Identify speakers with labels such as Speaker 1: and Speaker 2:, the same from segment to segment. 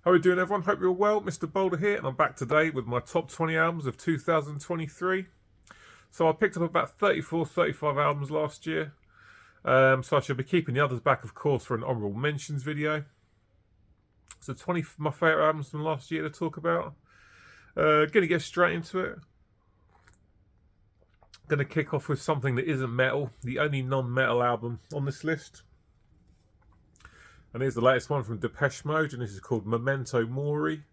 Speaker 1: How are we doing, everyone? Hope you're well. Mr. Boulder here, and I'm back today with my top 20 albums of 2023. So I picked up about 34, 35 albums last year. So I should be keeping the others back, of course, for an honourable mentions video. So 20 of my favourite albums from last year to talk about. Gonna get straight into it. Gonna kick off with something that isn't metal, the only non-metal album on this list. And here's the latest one from Depeche Mode, and this is called Memento Mori.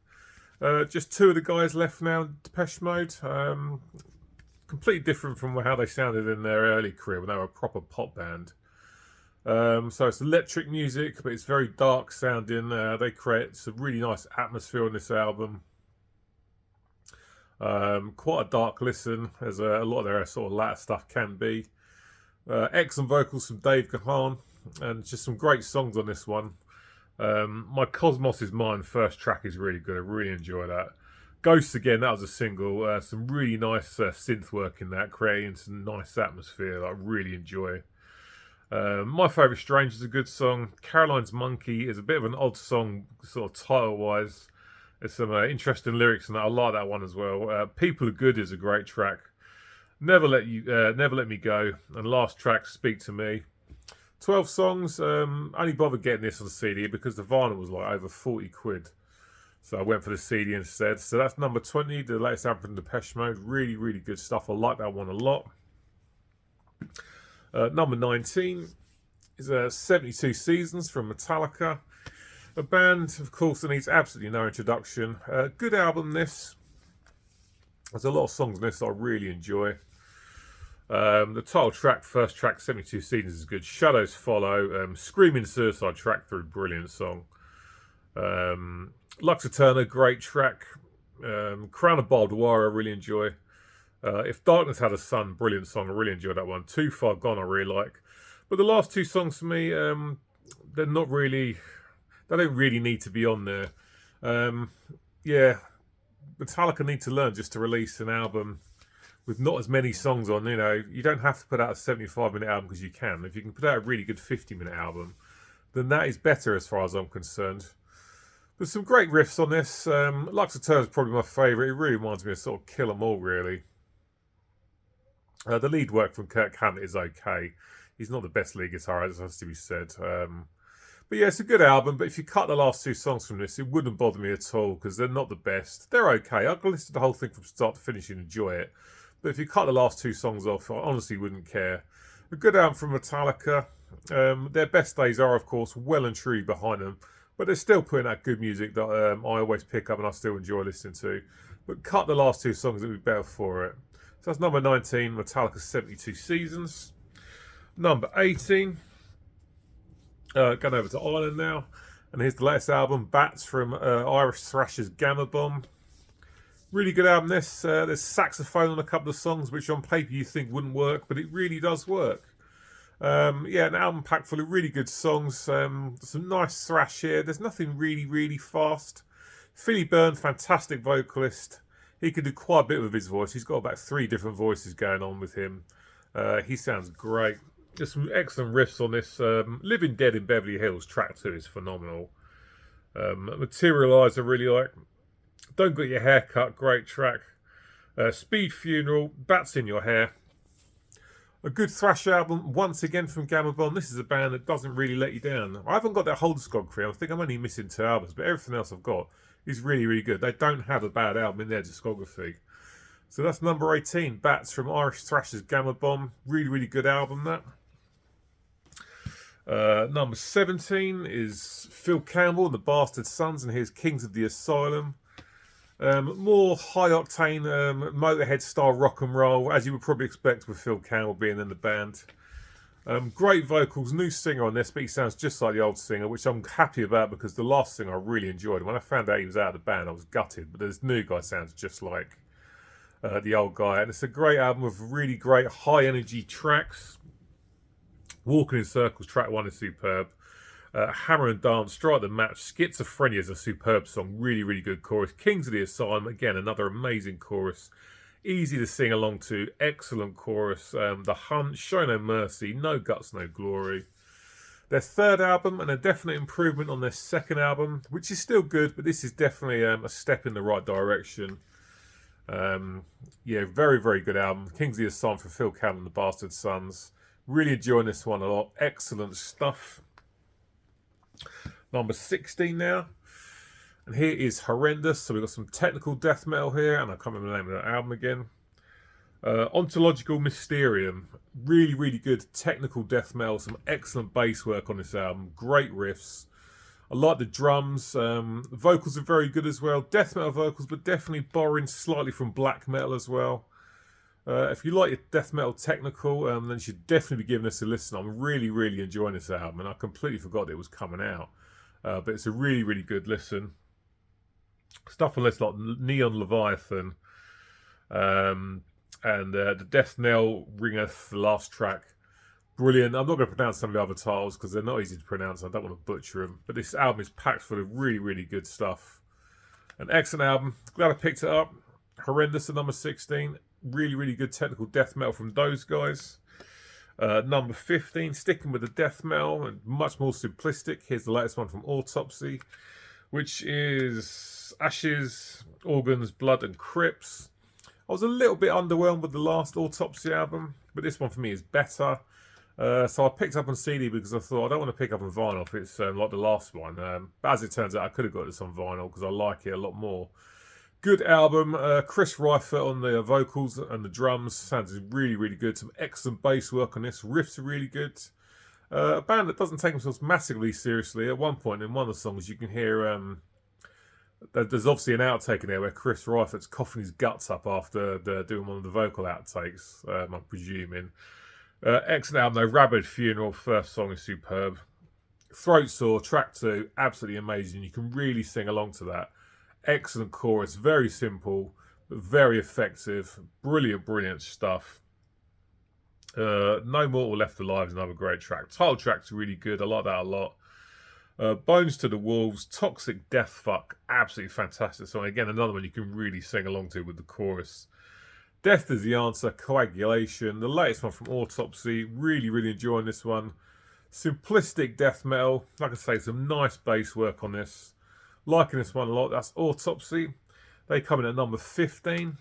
Speaker 1: Just two of the guys left now in Depeche Mode. Completely different from how they sounded in their early career when they were a proper pop band. So it's electric music, but it's very dark sounding. They create some really nice atmosphere on this album. Quite a dark listen, as a lot of their sort of latter stuff can be. Excellent vocals from Dave Gahan, and just some great songs on this one. My Cosmos is Mine first track is really good. I really enjoy that. Ghosts again, that was a single. Some really nice synth work in that, creating some nice atmosphere that I really enjoy. My Favourite Strange is a good song. Caroline's Monkey is a bit of an odd song, sort of title-wise. There's some interesting lyrics in that. I like that one as well. People Are Good is a great track. Never Let Me Go, and last track, Speak to Me. 12 songs. Only bothered getting this on the CD because the vinyl was like over 40 quid. So I went for the CD instead. So that's number 20, the latest album from Depeche Mode. Really, really good stuff. I like that one a lot. Number 19 is 72 Seasons from Metallica. A band, of course, that needs absolutely no introduction. Good album, this. There's a lot of songs in this that I really enjoy. The title track, first track, 72 Seasons is good. Shadows Follow. Screaming Suicide track through, brilliant song. Lux Eterna, great track. Crown of Barbed Wire, I really enjoy. If Darkness Had a Sun, brilliant song. I really enjoyed that one. Too Far Gone, I really like. But the last two songs for me, they're not really... They don't really need to be on there. Yeah, Metallica need to learn just to release an album with not as many songs on. You know, you don't have to put out a 75-minute album because you can. If you can put out a really good 50-minute album, then that is better as far as I'm concerned. There's some great riffs on this. Lux Eterna is probably my favourite. It really reminds me of sort of Kill 'Em All, really. The lead work from Kirk Hammett is okay. He's not the best lead guitarist, has to be said. But yeah, it's a good album, but if you cut the last two songs from this, it wouldn't bother me at all, because they're not the best. They're okay. I can listen to the whole thing from start to finish and enjoy it. But if you cut the last two songs off, I honestly wouldn't care. A good album from Metallica. Their best days are, of course, well and truly behind them. But they're still putting out good music that I always pick up and I still enjoy listening to. But cut the last two songs, it would be better for it. So that's number 19, Metallica's 72 Seasons. Number 18... going over to Ireland now, and here's the latest album, Bats, from Irish thrashers Gamma Bomb. Really good album this. There's saxophone on a couple of songs which on paper you think wouldn't work, but it really does work. Yeah, an album packed full of really good songs. Some nice thrash here. There's nothing really fast. Philly Byrne, fantastic vocalist. He can do quite a bit with his voice. He's got about 3 different voices going on with him. He sounds great. There's some excellent riffs on this. Living Dead in Beverly Hills, track 2 is phenomenal. Materialize, I really like. Don't Get Your Hair Cut, great track. Speed Funeral, Bats in Your Hair. A good thrash album, once again from Gamma Bomb. This is a band that doesn't really let you down. I haven't got their whole discography. I think I'm only missing 2 albums, but everything else I've got is really good. They don't have a bad album in their discography. So that's number 18, Bats from Irish thrashers Gamma Bomb. Really good album, that. Number 17 is Phil Campbell and the Bastard Sons, and here's Kings of the Asylum. More high-octane Motorhead-style rock and roll, as you would probably expect with Phil Campbell being in the band. Great vocals, new singer on this, but he sounds just like the old singer, which I'm happy about because the last singer I really enjoyed. When I found out he was out of the band, I was gutted, but this new guy sounds just like the old guy. And it's a great album with really great high-energy tracks. Walking in Circles, track 1 is superb. Hammer and Dance, Strike the Match, Schizophrenia is a superb song. Really good chorus. Kings of the Asylum, again, another amazing chorus. Easy to sing along to. Excellent chorus. The Hunt, Show No Mercy, No Guts, No Glory. their third album and a definite improvement on their second album, which is still good, but this is definitely a step in the right direction. Yeah, very, very good album. Kingsley is signed for Phil Callan and the Bastard Sons. Really enjoying this one a lot. Excellent stuff. Number 16 now. And here is Horrendous. So we've got some technical death metal here, and I can't remember the name of that album again. Ontological Mysterium. Really, really good technical death metal. Some excellent bass work on this album. Great riffs. I like the drums. Vocals are very good as well. Death metal vocals, but definitely borrowing slightly from black metal as well. If you like your death metal technical, then you should definitely be giving this a listen. I'm really, really enjoying this album, and I completely forgot it was coming out. But it's a really, really good listen. Stuff on this like Neon Leviathan, and the Death Knell Ringeth, the last track. Brilliant. I'm not going to pronounce some of the other titles because they're not easy to pronounce. I don't want to butcher them. But this album is packed full of really, really good stuff. An excellent album. Glad I picked it up. Horrendous at number 16. Really, really good technical death metal from those guys. Number 15, sticking with the death metal and much more simplistic. Here's the latest one from Autopsy, which is Ashes, Organs, Blood and Crypts. I was a little bit underwhelmed with the last Autopsy album, but this one for me is better. So I picked up on CD because I thought I don't want to pick up on vinyl if it's like the last one. But as it turns out, I could have got this on vinyl because I like it a lot more. Good album. Chris Reifert on the vocals and the drums. Sounds really, really good. Some excellent bass work on this. Riffs are really good. A band that doesn't take themselves massively seriously. At one point in one of the songs you can hear there's obviously an outtake in there where Chris Reifert's coughing his guts up after doing one of the vocal outtakes, I'm presuming. Excellent album though. Rabid Funeral, first song is superb. Throat Sore, track 2, absolutely amazing. You can really sing along to that. Excellent chorus, very simple, but very effective. Brilliant, brilliant stuff. No Mortal Left Alive is another great track. Title track's really good, I like that a lot. Bones to the Wolves, Toxic Death Fuck, absolutely fantastic song. Again, another one you can really sing along to with the chorus. Death is the Answer, Coagulation, the latest one from Autopsy. Really, really enjoying this one. Simplistic death metal. Like I say, some nice bass work on this. Liking this one a lot. That's Autopsy. They come in at number 15.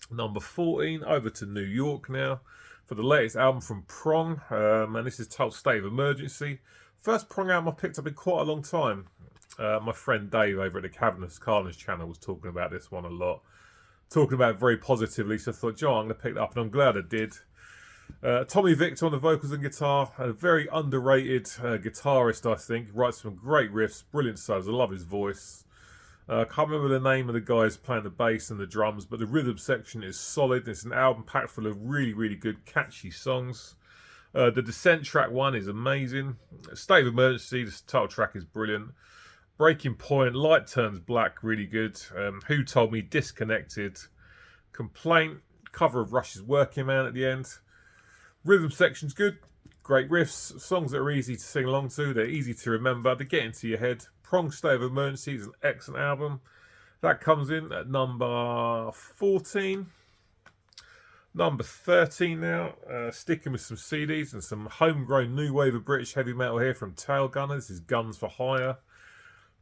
Speaker 1: Number 14, over to New York now for the latest album from Prong. And this is titled State of Emergency. First Prong album I picked up in quite a long time. My friend Dave over at the Cavernous Carnage channel was talking about this one a lot. Talking about it very positively, so I thought, Joe, I'm going to pick it up, and I'm glad I did. Tommy Victor on the vocals and guitar, a very underrated guitarist, I think. Writes some great riffs, brilliant solos. I love his voice. I can't remember the name of the guys playing the bass and the drums, but the rhythm section is solid. It's an album packed full of really, really good, catchy songs. The Descent track 1 is amazing. State of Emergency, the title track is brilliant. Breaking Point, Light Turns Black, really good. Who Told Me, Disconnected. Complaint, cover of Rush's Working Man at the end. Rhythm section's good. Great riffs. Songs that are easy to sing along to. They're easy to remember. They get into your head. Prong State of Emergency is an excellent album. That comes in at number 14. Number 13 now. Sticking with some CDs and some homegrown new wave of British heavy metal here from Tail Gunner. This is Guns for Hire.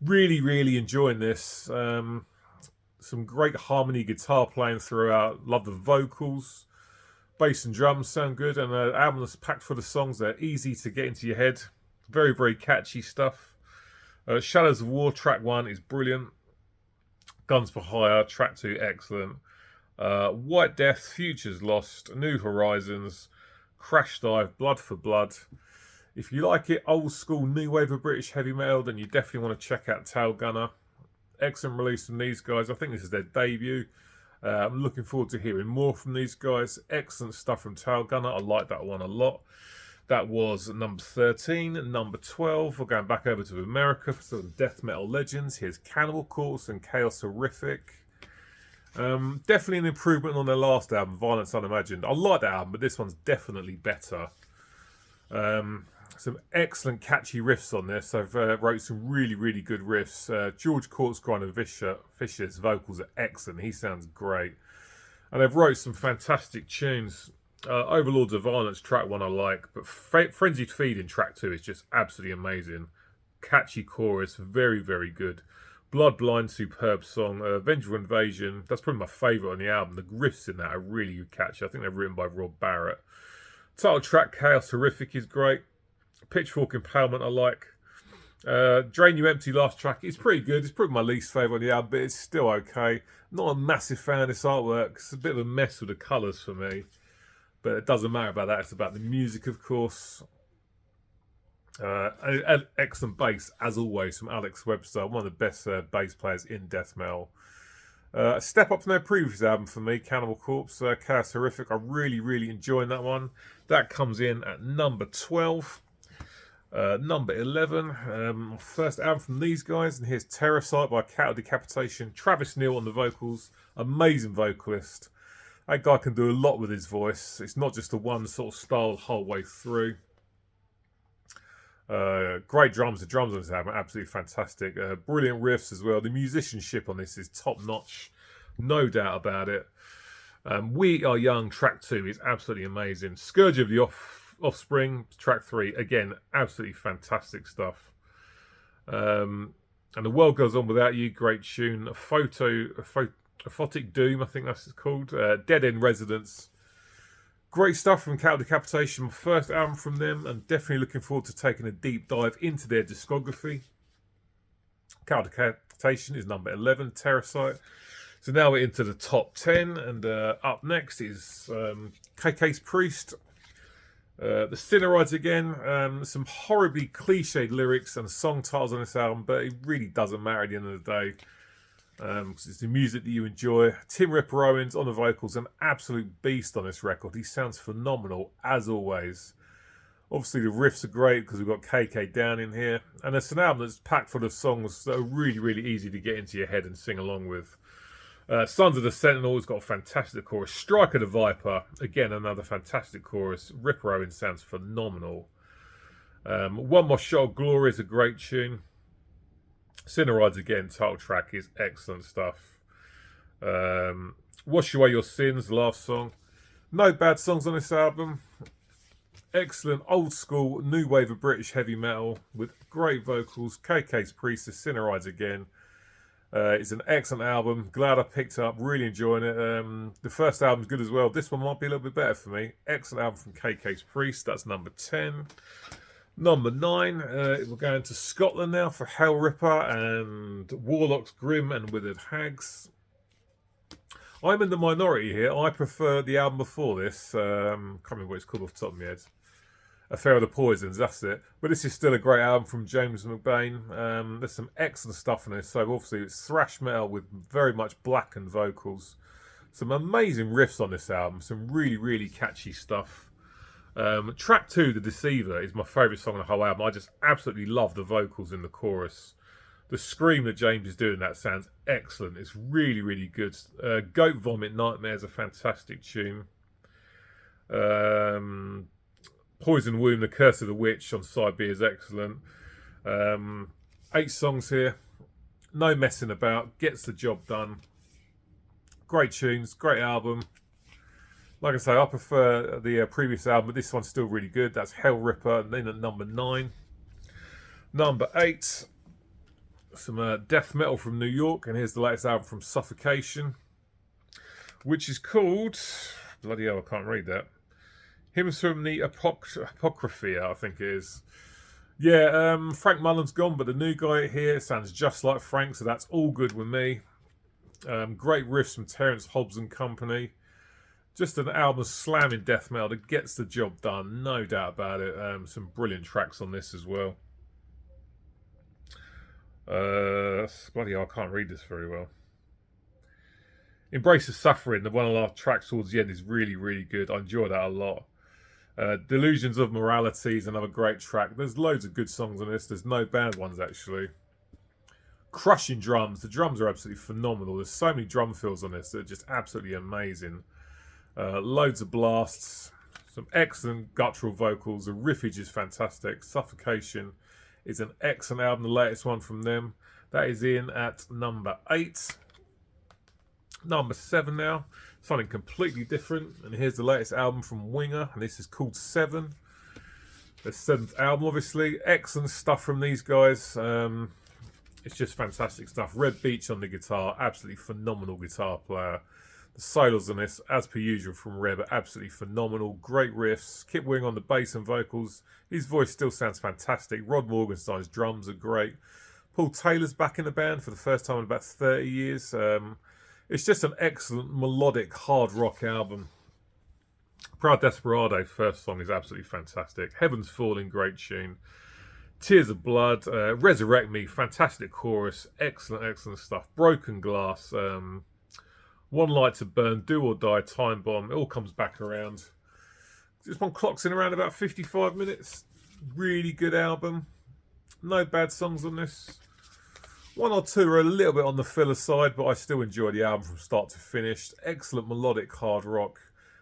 Speaker 1: Really, really enjoying this. Some great harmony guitar playing throughout. Love the vocals. Bass and drums sound good. And an album that's packed full of songs that are easy to get into your head. Very, very catchy stuff. Shadows of War, track 1 is brilliant. Guns for Hire, track 2, excellent. White Death, Futures Lost, New Horizons, Crash Dive, Blood for Blood. If you like it, old school new wave of British heavy metal, then you definitely want to check out Tail Gunner. Excellent release from these guys. I think this is their debut. I'm looking forward to hearing more from these guys. Excellent stuff from Tail Gunner. I like that one a lot. That was number 13. Number 12, we're going back over to America for some death metal legends. Here's Cannibal Corpse and Chaos Horrific. Definitely an improvement on their last album, Violence Unimagined. I like that album, but this one's definitely better. Some excellent catchy riffs on this. I've wrote some really, really good riffs. George Corkscrown and Fisher's vocals are excellent. He sounds great. And they've wrote some fantastic tunes. Overlords of Violence track 1 I like, but Frenzied Feeding track 2 is just absolutely amazing. Catchy chorus, very, very good. Bloodblind, superb song. Vengeful Invasion, that's probably my favourite on the album. The riffs in that are really catchy. I think they're written by Rob Barrett. Title track Chaos Horrific is great. Pitchfork Impalement I like. Drain You Empty last track is pretty good. It's probably my least favourite on the album, but it's still okay. Not a massive fan of this artwork. It's a bit of a mess with the colours for me. But it doesn't matter about that. It's about the music, of course. Excellent bass, as always, from Alex Webster. One of the best bass players in death metal. A step up from their previous album for me, Cannibal Corpse, Chaos Horrific. I'm really, really enjoying that one. That comes in at number 12. Number 11, first album from these guys, and here's Terrorsight by Cattle Decapitation. Travis Neal on the vocals, amazing vocalist. That guy can do a lot with his voice. It's not just a one sort of style the whole way through. Great drums. The drums on this album are absolutely fantastic. Brilliant riffs as well. The musicianship on this is top notch, no doubt about it. We Are Young, track 2 is absolutely amazing. Scourge of the Offspring, track 3, again, absolutely fantastic stuff. And The World Goes On Without You, great tune. Aphotic Doom, I think that's called. Dead End Residence. Great stuff from Cattle Decapitation, my first album from them, and definitely looking forward to taking a deep dive into their discography. Cattle Decapitation is number 11, Terrorsight. So now we're into the top 10, and up next is KK's Priest. The Sinner Rides again. Some horribly cliched lyrics and song titles on this album, but it really doesn't matter at the end of the day. It's the music that you enjoy. Tim Ripper Owens on the vocals, an absolute beast on this record. He sounds phenomenal, as always. Obviously, the riffs are great because we've got KK down in here. And it's an album that's packed full of songs that are really, really easy to get into your head and sing along with. Sons of the Sentinel has got a fantastic chorus. Strike of the Viper, again, another fantastic chorus. Ripper Owens sounds phenomenal. One More Shot of Glory is a great tune. Sinner Rides again, title track is excellent stuff. Wash Away Your Sins, the last song. No bad songs on this album. Excellent old school new wave of British heavy metal with great vocals. KK's Priest, Sinner Rides again. It's an excellent album. Glad I picked it up. Really enjoying it. The first album's good as well. This one might be a little bit better for me. Excellent album from KK's Priest. That's number 10. Number 9, we're going to Scotland now for Hell Ripper and Warlock's Grim and Withered Hags. I'm in the minority here. I prefer the album before this. Can't remember what it's called off the top of my head. Affair of the Poisons, that's it. But this is still a great album from James McBain. There's some excellent stuff in this. So obviously it's thrash metal with very much blackened vocals. Some amazing riffs on this album. Some really, really catchy stuff. Track 2, The Deceiver, is my favourite song on the whole album. I just absolutely love the vocals in the chorus. The scream that James is doing that sounds excellent. It's really, really good. Goat Vomit Nightmare is a fantastic tune. Poison Womb, The Curse of the Witch on side B is excellent. 8 songs here. No messing about. Gets the job done. Great tunes. Great album. Like I say, I prefer the previous album, but this one's still really good. That's Hell Ripper, and then at number 9. Number 8, some death metal from New York, and here's the latest album from Suffocation, which is called... Bloody hell, I can't read that. Hymns from the Apocrypha, I think it is. Yeah, Frank Mullen's gone, but the new guy here sounds just like Frank, so that's all good with me. Great riffs from Terence Hobbs and Company. Just an album slamming death metal that gets the job done, no doubt about it. Some brilliant tracks on this as well. Bloody hell, I can't read this very well. Embrace the Suffering, the one of our tracks towards the end, is really, really good. I enjoy that a lot. Delusions of Morality is another great track. There's loads of good songs on this. There's no bad ones, actually. Crushing Drums. The drums are absolutely phenomenal. There's so many drum fills on this that are just absolutely amazing. Loads of blasts. Some excellent guttural vocals. The riffage is fantastic. Suffocation is an excellent album. The latest one from them. That is in at number 8. Number 7 now. something completely different. And here's the latest album from Winger, and this is called 7. The 7th album, obviously. Excellent stuff from these guys. It's just fantastic stuff. Red Beach on the guitar, absolutely phenomenal guitar player. The solos on this, as per usual from Red, are absolutely phenomenal. Great riffs. Kip Wing on the bass and vocals. His voice still sounds fantastic. Rod Morgenstein's drums are great. Paul Taylor's back in the band for the first time in about 30 years. It's just an excellent melodic hard rock album. Proud Desperado, first song, is absolutely fantastic. Heaven's Falling, great tune. Tears of Blood, Resurrect Me, fantastic chorus, excellent stuff. Broken Glass, One Light to Burn, Do or Die, Time Bomb, it all comes back around. This one clocks in around about 55 minutes. Really good album. No bad songs on this. One or two are a little bit on the filler side, but I still enjoy the album from start to finish. Excellent melodic hard rock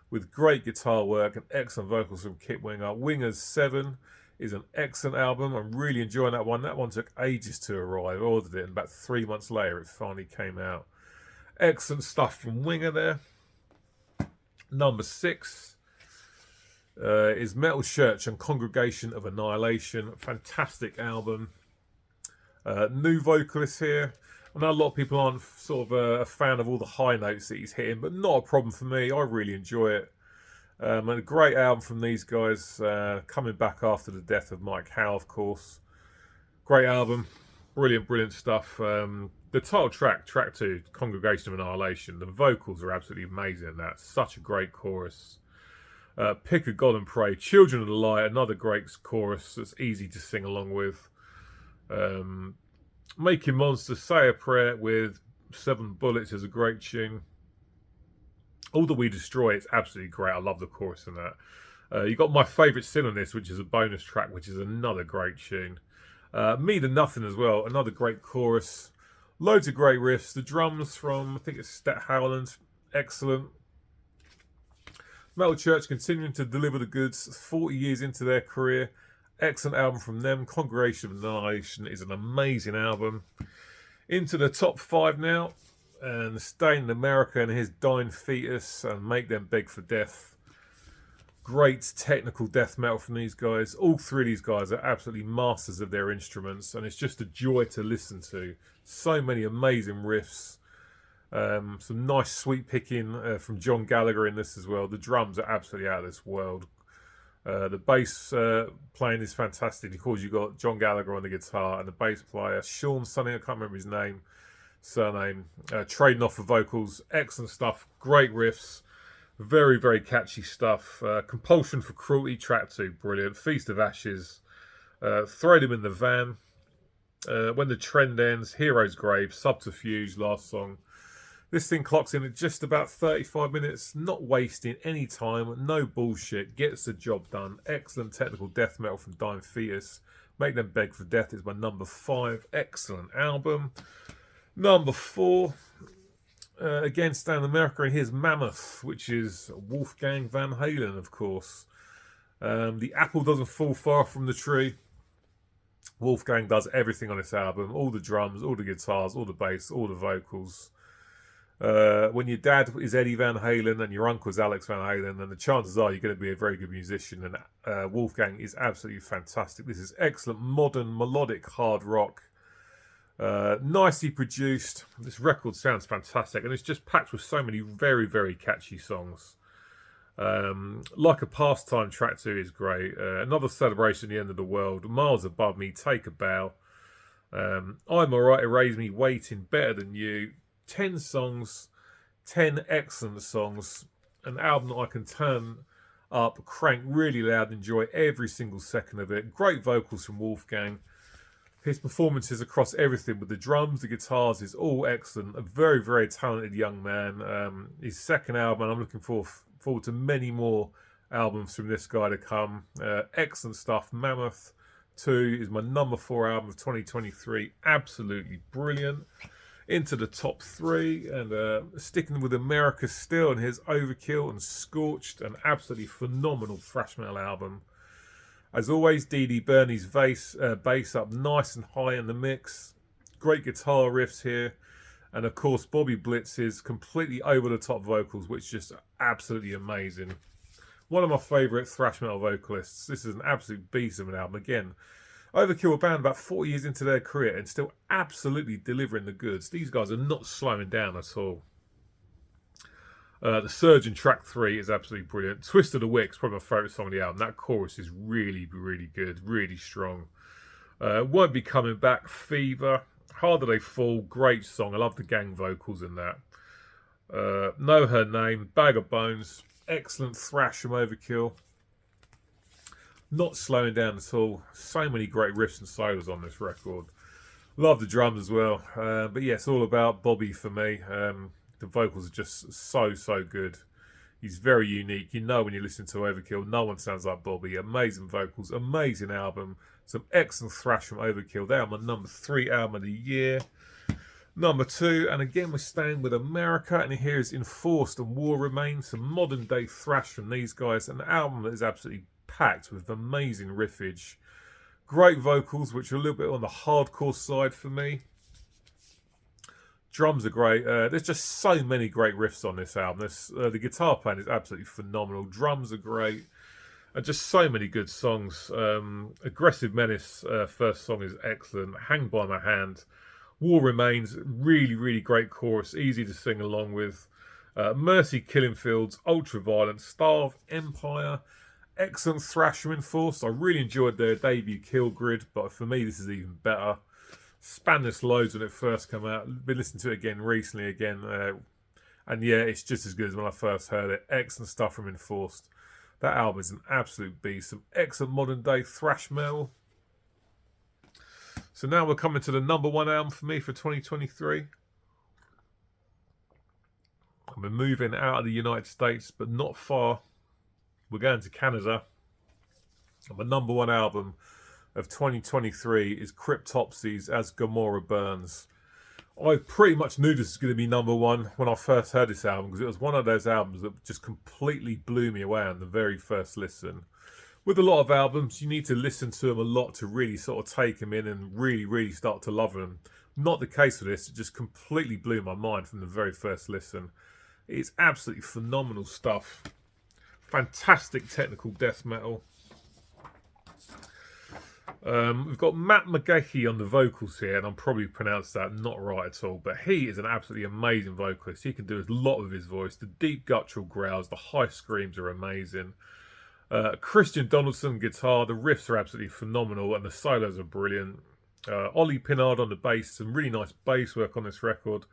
Speaker 1: with great guitar work and excellent vocals from Kip Winger. Winger's 7 is an excellent album. I'm really enjoying that one. That one took ages to arrive. I ordered it and about 3 months later it finally came out. Excellent stuff from Winger there. Number 6 is Metal Church and Congregation of Annihilation. Fantastic album. New vocalist here. I know a lot of people aren't sort of a fan of all the high notes that he's hitting, but not a problem for me. I really enjoy it. And a great album from these guys, coming back after the death of Mike Howe, of course. Great album. Brilliant stuff. The title track, track 2, Congregation of Annihilation, the vocals are absolutely amazing in that. Such a great chorus. Pick a God and Pray, Children of the Light, another great chorus that's easy to sing along with. Making Monsters, Say a Prayer with 7 Bullets is a great tune. All That We Destroy, it's absolutely great. I love the chorus in that. You got My Favourite Sin on this, which is a bonus track, which is another great tune. Me to Nothing as well, another great chorus. Loads of great riffs. The drums from, I think it's Stet Howland, excellent. Metal Church continuing to deliver the goods 40 years into their career. Excellent album from them. Congregation of Annihilation is an amazing album. Into the top 5 now. And Staying in America and His Dying Fetus and Make Them Beg for Death. Great technical death metal from these guys. All 3 of these guys are absolutely masters of their instruments, and it's just a joy to listen to. So many amazing riffs. Some nice sweet picking from John Gallagher in this as well. The drums are absolutely out of this world. The bass playing is fantastic. Of course, you've got John Gallagher on the guitar and the bass player, Sean something, I can't remember his surname, trading off the vocals. Excellent stuff. Great riffs. Very catchy stuff. Compulsion for Cruelty, track 2, brilliant. Feast of Ashes. Throw Them in the Van. When the Trend Ends. Hero's Grave. Subterfuge, last song. This thing clocks in at just about 35 minutes, not wasting any time, no bullshit, gets the job done. Excellent technical death metal from Dying Fetus. Make Them Beg for Death is my number 5. Excellent album. Number 4, again, Staying in America, and here's Mammoth, which is Wolfgang Van Halen, of course. The apple doesn't fall far from the tree. Wolfgang does everything on this album. All the drums, all the guitars, all the bass, all the vocals. When your dad is Eddie Van Halen and your uncle is Alex Van Halen, then the chances are you're going to be a very good musician, and Wolfgang is absolutely fantastic. This is excellent modern melodic hard rock, nicely produced. This record sounds fantastic, and it's just packed with so many very catchy songs. Like a Pastime, track 2 is great. Another Celebration, The End of the World, Miles Above Me, Take a Bow, I'm Alright, Erase Me, Waiting, Better Than You. 10 songs, 10 excellent songs. An album that I can turn up, crank really loud, enjoy every single second of it. Great vocals from Wolfgang. His performances across everything with the drums, the guitars is all excellent. A very talented young man. His second album, and I'm looking forward to many more albums from this guy to come. Excellent stuff. Mammoth 2 is my number 4 album of 2023. Absolutely brilliant. Into the top 3, and sticking with America still, and here's Overkill and Scorched, an absolutely phenomenal thrash metal album. As always, D.D. Burney's bass up nice and high in the mix. Great guitar riffs here, And of course, Bobby Blitz's completely over-the-top vocals, which is just absolutely amazing. One of my favourite thrash metal vocalists. This is an absolute beast of an album. Again, Overkill were band about 40 years into their career and still absolutely delivering the goods. These guys are not slowing down at all. The Surgeon track 3 is absolutely brilliant. Twist of the Wick's probably my favourite song of the album. That chorus is really, really good, really strong. Won't Be Coming Back, Fever, Harder They Fall, great song. I love the gang vocals in that. Know Her Name, Bag of Bones, excellent thrash from Overkill. Not slowing down at all. So many great riffs and solos on this record. Love the drums as well. But yeah, it's all about Bobby for me. The vocals are just so good. He's very unique. You know when you listen to Overkill, no one sounds like Bobby. Amazing vocals, amazing album. Some excellent thrash from Overkill. They are my number 3 album of the year. Number 2, and again we're staying with America, and here is Inforced and War Remains. Some modern day thrash from these guys. An album that is absolutely packed with amazing riffage. Great vocals, which are a little bit on the hardcore side for me. Drums are great. There's just so many great riffs on this album. The guitar playing is absolutely phenomenal. Drums are great. And just so many good songs. Aggressive Menace, first song is excellent. Hang By My Hand. War Remains, really great chorus. Easy to sing along with. Mercy Killing Fields, Ultraviolent. Starve, Empire. Excellent thrash from Inforced. I really enjoyed their debut Kill Grid, but for me this is even better. Span this loads when it first came out. Been listening to it again recently and yeah, it's just as good as when I first heard it. Excellent stuff from Inforced. That album is an absolute beast. Some excellent modern day thrash metal. So now we're coming to the number 1 album for me for 2023. We're moving out of the United States, but not far. We're going to Canada. And my number 1 album of 2023 is Cryptopsy's As Gomorrah Burns. I pretty much knew this was going to be number 1 when I first heard this album, because it was one of those albums that just completely blew me away on the very first listen. With a lot of albums, you need to listen to them a lot to really sort of take them in and really start to love them. Not the case with this. It just completely blew my mind from the very first listen. It's absolutely phenomenal stuff. Fantastic technical death metal. We've got Matt McGahey on the vocals here, and I'm probably pronounced that not right at all, but he is an absolutely amazing vocalist. He can do a lot with his voice. The deep guttural growls, the high screams are amazing. Christian Donaldson guitar, the riffs are absolutely phenomenal, and the solos are brilliant. Ollie Pinard on the bass, some really nice bass work on this record.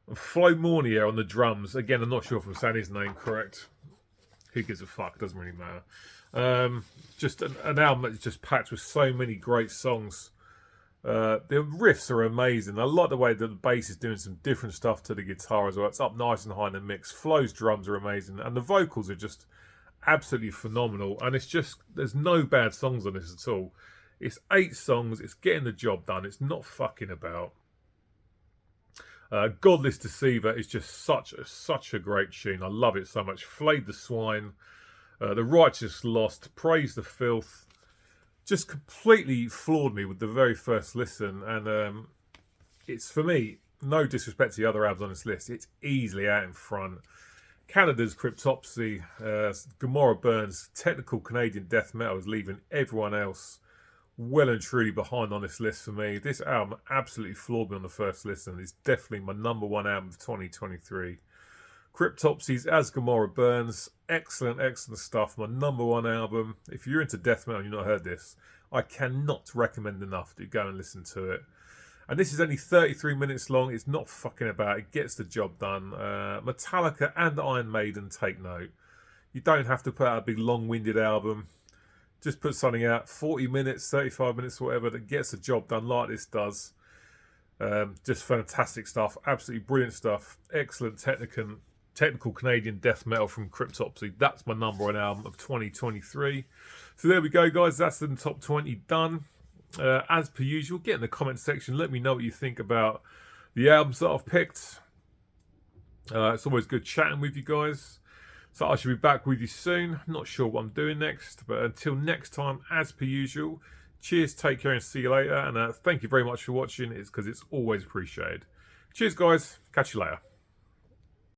Speaker 1: And Flo Mornier on the drums. Again, I'm not sure if I'm saying his name correct. Who gives a fuck? Doesn't really matter. Just an album that's just packed with so many great songs. The riffs are amazing. I like the way that the bass is doing some different stuff to the guitar as well. It's up nice and high in the mix. Flo's drums are amazing, and the vocals are just absolutely phenomenal. And it's just, there's no bad songs on this at all. It's 8 songs. It's getting the job done. It's not fucking about. Godless Deceiver is just such a great tune. I love it so much. Flayed the Swine, The Righteous Lost, Praise the Filth. Just completely floored me with the very first listen. And it's, for me, no disrespect to the other albums on this list, it's easily out in front. Canada's Cryptopsy, Gomorrah Burns, technical Canadian death metal is leaving everyone else well and truly behind on this list for me. This album absolutely floored me on the first listen. It's definitely my number 1 album of 2023. Cryptopsy's As Gomorrah Burns, excellent stuff. My number 1 album. If you're into death metal and you've not heard this, I cannot recommend enough to go and listen to it. And this is only 33 minutes long. It's not fucking about. It gets the job done. Metallica and Iron Maiden, take note. You don't have to put out a big long-winded album. Just put something out, 40 minutes, 35 minutes, whatever, that gets the job done like this does. Just fantastic stuff. Absolutely brilliant stuff. Excellent technical Canadian death metal from Cryptopsy. That's my number 1 album of 2023. So there we go, guys. That's the top 20 done. As per usual, get in the comment section. Let me know what you think about the albums that I've picked. It's always good chatting with you guys. So I should be back with you soon. Not sure what I'm doing next, but until next time, as per usual, cheers, take care, and see you later. And thank you very much for watching. It's because it's always appreciated. Cheers, guys. Catch you later.